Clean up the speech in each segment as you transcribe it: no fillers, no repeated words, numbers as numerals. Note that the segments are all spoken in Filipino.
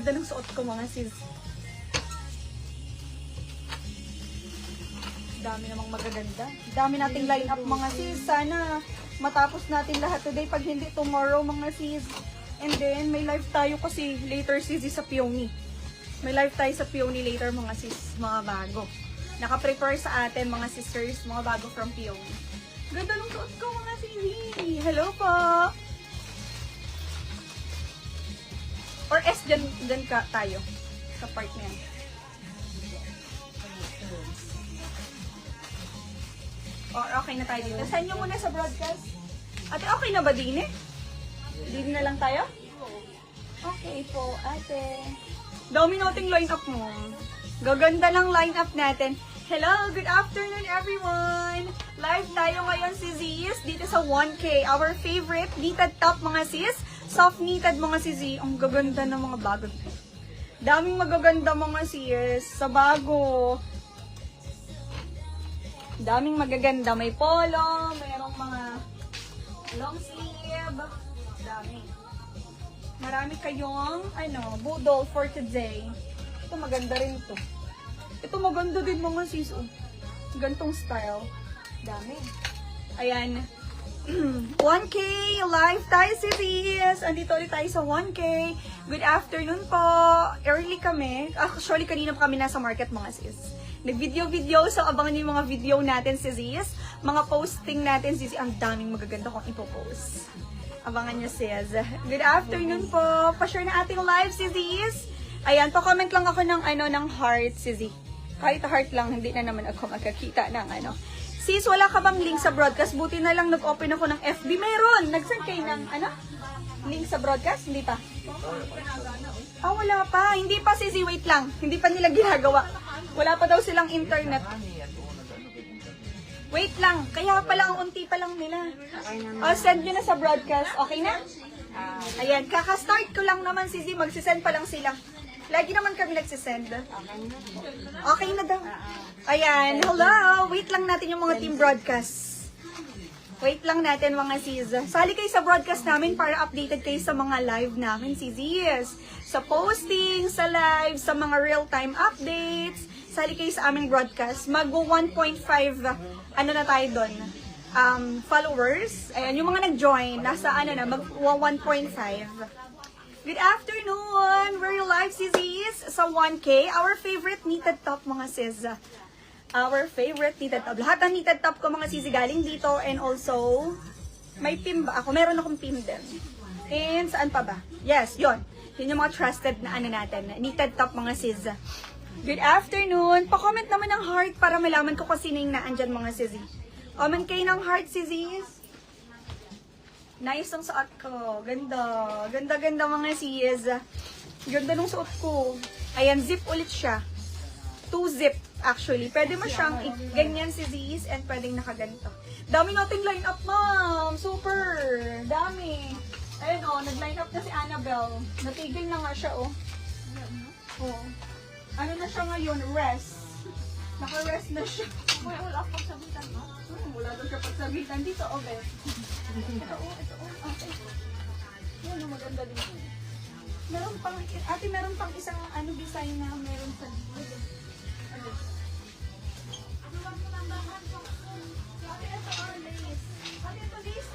Ganda ng suot ko mga sis. Dami namang magaganda. Dami nating line up mga sis. Sana matapos natin lahat today. Pag hindi tomorrow mga sis. And then may live tayo kasi later sis sa Peony. May live tayo sa Peony later mga sis. Mga bago. Naka-prepare sa atin mga sisters. Mga bago from Peony. Ganda ng suot ko mga sis. Hello po. Or S dyan ka tayo. Sa part na yan. Or okay na tayo dito. Send nyo muna sa broadcast. Ate, okay na ba din eh? Din na lang tayo? Okay po, ate. Dami nating line-up mo. Gaganda ng line-up natin. Hello, good afternoon everyone! Live tayo ngayon si Z's dito sa 1K. Our favorite knitted top mga sis. Soft knitted mga sis. Ang gaganda ng mga bago. Daming magaganda mga sis. Sa bago. Daming magaganda. May polo, mayroong mga long sleeve. Dami. Marami kayong, budol for today. Ito maganda rin ito. Ito maganda din mga sis. Gantong style. Dami. Ayan. 1K live tayo sis. Andito ulit tayo sa 1K. Good afternoon po. Early kami. Actually, kanina pa kami nasa market mga sis. Nag-video-video, so abangan niyo yung mga video natin si Ziz. Mga posting natin, Ziz. Ang daming magaganda kong ipopost. Abangan niyo sis. Good afternoon po. Pa-share na ating live si Ziz. Ayan, pa-comment lang ako ng heart si Ziz. Kahit heart lang, hindi na naman ako magkakita ng Sis, wala ka bang link sa broadcast? Buti na lang nag-open ako ng FB. Meron! Nag-send kayo ng, link sa broadcast? Hindi pa? Wala pa. Hindi pa, Sisi. Wait lang. Hindi pa nila ginagawa. Wala pa daw silang internet. Wait lang. Kaya pala, ang unti pa lang nila. Send nyo na sa broadcast. Okay na? Ayan. Kaka-start ko lang naman, Sisi. Magsisend pa lang sila. Lagi naman kami nagsisend. Okay na daw. Ayan. Hello. Wait lang natin yung mga team broadcast. Wait lang natin mga sis. Sali kayo sa broadcast namin para updated kayo sa mga live namin, sis. Sa posting, sa live, sa mga real-time updates. Sali kayo sa aming broadcast. Mag 1.5, na tayo doon. Followers. Ayan, yung mga nag-join, nasa mag 1.5. Good afternoon! We're live, sis, sa 1K. Our favorite knitted top, mga sis. Our favorite knitted top. Lahat ng knitted top ko, mga sis, galing dito. And also, may pin ba ako? Meron akong pin din. And saan pa ba? Yes, yon. Yun yung mga trusted na natin. Knitted top, mga sis. Good afternoon! Pa-comment naman ng heart para malaman ko kung sino yung naandyan, mga sis. Comment kayo ng heart, sis. Nice ang suot ko. Ganda. Ganda-ganda mga sis. Ganda ng suot ko. Ayan, zip ulit siya. 2 zip actually. Pwede mo siyang ganyan si sis and pwedeng nakaganto. Dami nating line up, ma'am. Super. Dami. Ayun nag-line up na si Annabelle. Natigil na nga siya, Ano na siya ngayon? Rest. Naka-rest na siya. Wala akong pagsabitan, no? Wala daw siya pagsabitan. Dito, okay. Ito. Okay. Yan, maganda din. Meron pang isang design na meron sa dito. Ate, ito lace,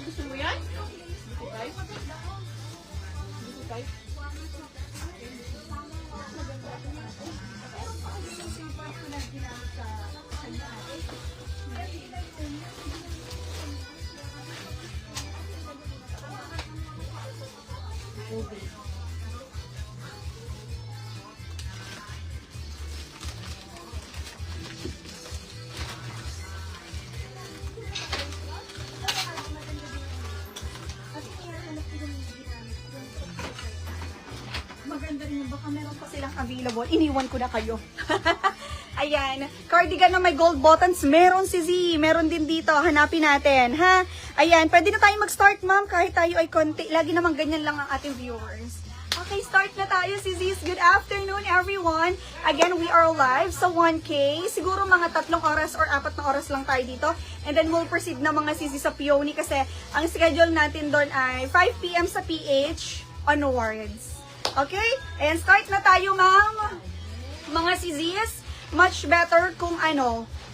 gusto mo yan? Gusto tayo? Gusto tayo? Maganda rin, baka meron pa silang available. Iniwan ko na kayo. Ayan, cardigan na may gold buttons. Meron si Z. Meron din dito. Hanapin natin, ha? Ayan, pwede na tayo mag-start, ma'am. Kahit tayo ay konti. Lagi naman ganyan lang ang ating viewers. Okay, start na tayo, si Z. Good afternoon, everyone. Again, we are live sa 1K. Siguro mga 3 oras or 4 na oras lang tayo dito. And then we'll proceed na mga sisi sa Peony kasi ang schedule natin doon ay 5 PM sa PH onwards. Okay? And start na tayo, ma'am. Mga sizis, much better kung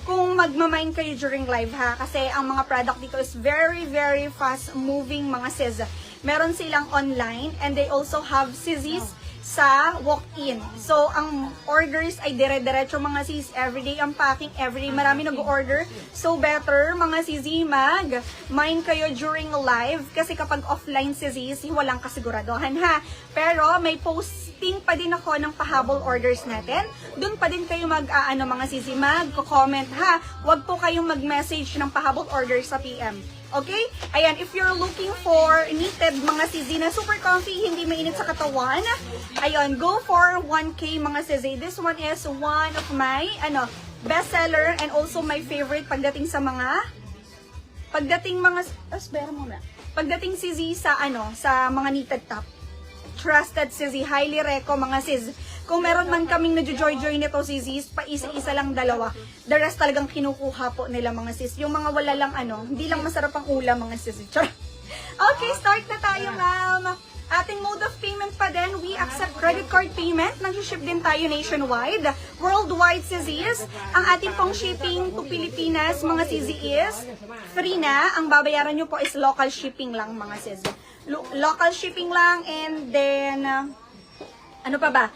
kung magmamine kayo during live ha. Kasi ang mga product dito is very, very fast moving mga sis. Meron silang online and they also have sizis sa walk-in. So, ang orders ay dire-diretso mga sis. Everyday ang packing, everyday marami nag-order. So, better mga sisi mag-mine kayo during live. Kasi kapag offline sis, walang kasiguraduhan ha. Pero, may posting pa din ako ng pahabol orders natin. Doon pa din kayo mga sisi, mag-comment ha. Huwag po kayong mag-message ng pahabol orders sa PM. Okay? Ayan, if you're looking for knitted mga sisi na super comfy, hindi mainit sa katawan, ayun, go for 1K mga sisi. This one is one of my, bestseller and also my favorite pagdating sa pagdating sisi sa, sa mga knitted top. Trusted sisi, highly reco mga sis. Kung meron man kaming nadjo-joy-joy nito sis, pa isa-isa lang dalawa. The rest talagang kinukuha po nila mga sis. Yung mga wala lang hindi lang masarap ang ulam mga sis. Okay, start na tayo ma'am. Ating mode of payment pa din, we accept credit card payment. Nag-ship din tayo nationwide. Worldwide sis. Ang ating pong shipping to Pilipinas mga sis is free na. Ang babayaran nyo po is local shipping lang mga sis. Local shipping lang and then ano pa ba?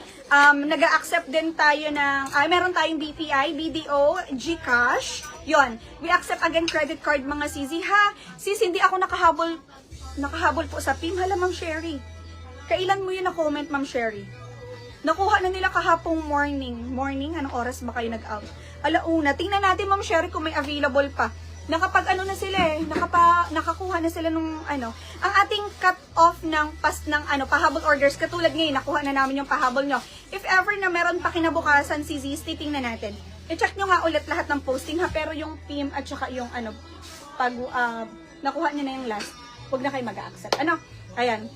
Nag-accept din tayo ng, meron tayong BPI, BDO, GCash. Yon. We accept again credit card mga sisi. Ha? Sis, hindi ako nakahabol po sa PIM. Hala, Ma'am Sherry. Kailan mo yun na-comment, Ma'am Sherry? Nakuha na nila kahapong morning. Anong oras ba kayo nag-out? Alauna. Tingnan natin, Ma'am Sherry, kung may available pa. Nakapag na sila nakakuha na sila nung ang ating cut off ng pahabol orders, katulad ngayon, nakuha na namin yung pahabol nyo. If ever na meron pa kinabukasan si Ziz, titingnan natin. I-check nyo nga ulit lahat ng posting ha, pero yung PIM at saka yung pag nakuha nyo na yung last, huwag na kayo mag-accept. Ayan.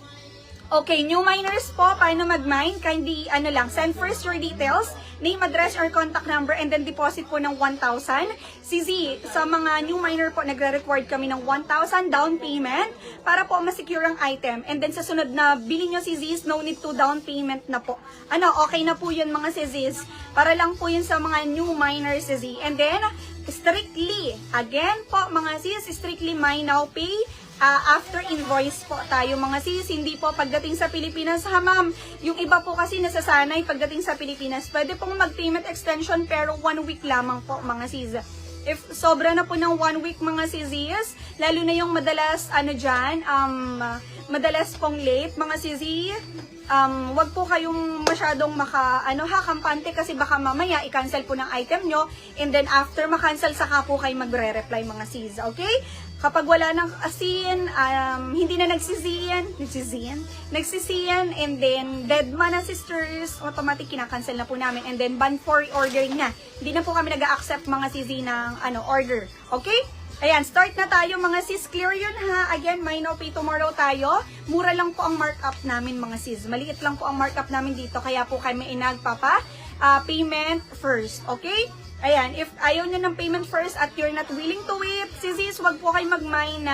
Okay, new miners po, paano mag-mine? Kindly, send first your details, name, address, or contact number, and then deposit po ng 1,000. CZ, sa mga new miner po, nagre-record kami ng 1,000 down payment para po masecure ang item. And then sa sunod na bili nyo CZs, no need to down payment na po. Okay na po yun mga CZs. Para lang po yun sa mga new miners CZ. And then, strictly, again po mga CZs, strictly mine now pay. After invoice po tayo mga sis, hindi po pagdating sa Pilipinas ha ma'am. Yung iba po kasi nasasanay pagdating sa Pilipinas, pwede pong mag-payment extension pero 1 week lamang po mga sis. If sobra na po ng 1 week mga sis, lalo na yung madalas madalas pong late mga sis, wag po kayong masyadong kampante kasi baka mamaya i-cancel po ng item nyo and then after ma-cancel saka po kayo magre-reply mga sis, okay? Kapag wala ng asin, hindi na nagsisiyan, and then dead man na sisters, automatic kinakancel na po namin, and then ban for ordering na. Hindi na po kami nag-accept mga sisi ng order. Okay? Ayan, start na tayo mga sis. Clear yun ha. Again, may no pay tomorrow tayo. Mura lang po ang markup namin mga sis. Maliit lang po ang markup namin dito, kaya po kami inagpapa payment first. Okay? Ayan, if ayaw nyo ng payment first at you're not willing to wait, sis, wag po kayo mag-mine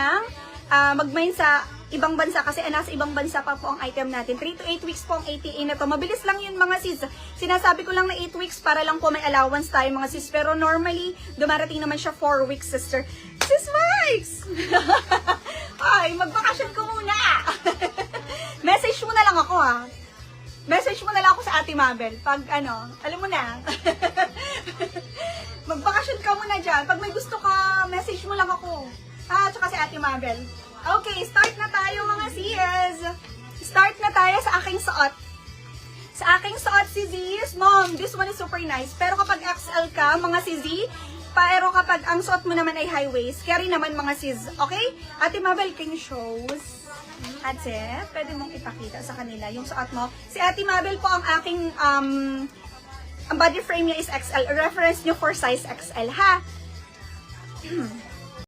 sa ibang bansa kasi nasa ibang bansa pa po ang item natin. 3 to 8 weeks po ang ATA na to. Mabilis lang yun mga sis. Sinasabi ko lang na 8 weeks para lang po may allowance tayo mga sis. Pero normally, dumarating naman siya 4 weeks, sister. Sis Mike's! Ay, magbakasyon ko muna! Message mo na lang ako ha. Message mo na lang ako sa Ate Mabel. Pag alam mo na. Magbakasyon ka muna dyan. Pag may gusto ka, message mo lang ako. Tsaka si Ate Mabel. Okay, start na tayo mga sis. Start na tayo sa aking suot. Sa aking suot, sis, mom, this one is super nice. Pero kapag XL ka, mga sis, pero kapag ang suot mo naman ay high waist, carry naman mga sis. Okay? Ate Mabel, can you shows? Ate, pwede mong ipakita sa kanila yung suot mo. Si Ate Mabel po ang aking, ang body frame niya is XL. Reference nyo for size XL, ha?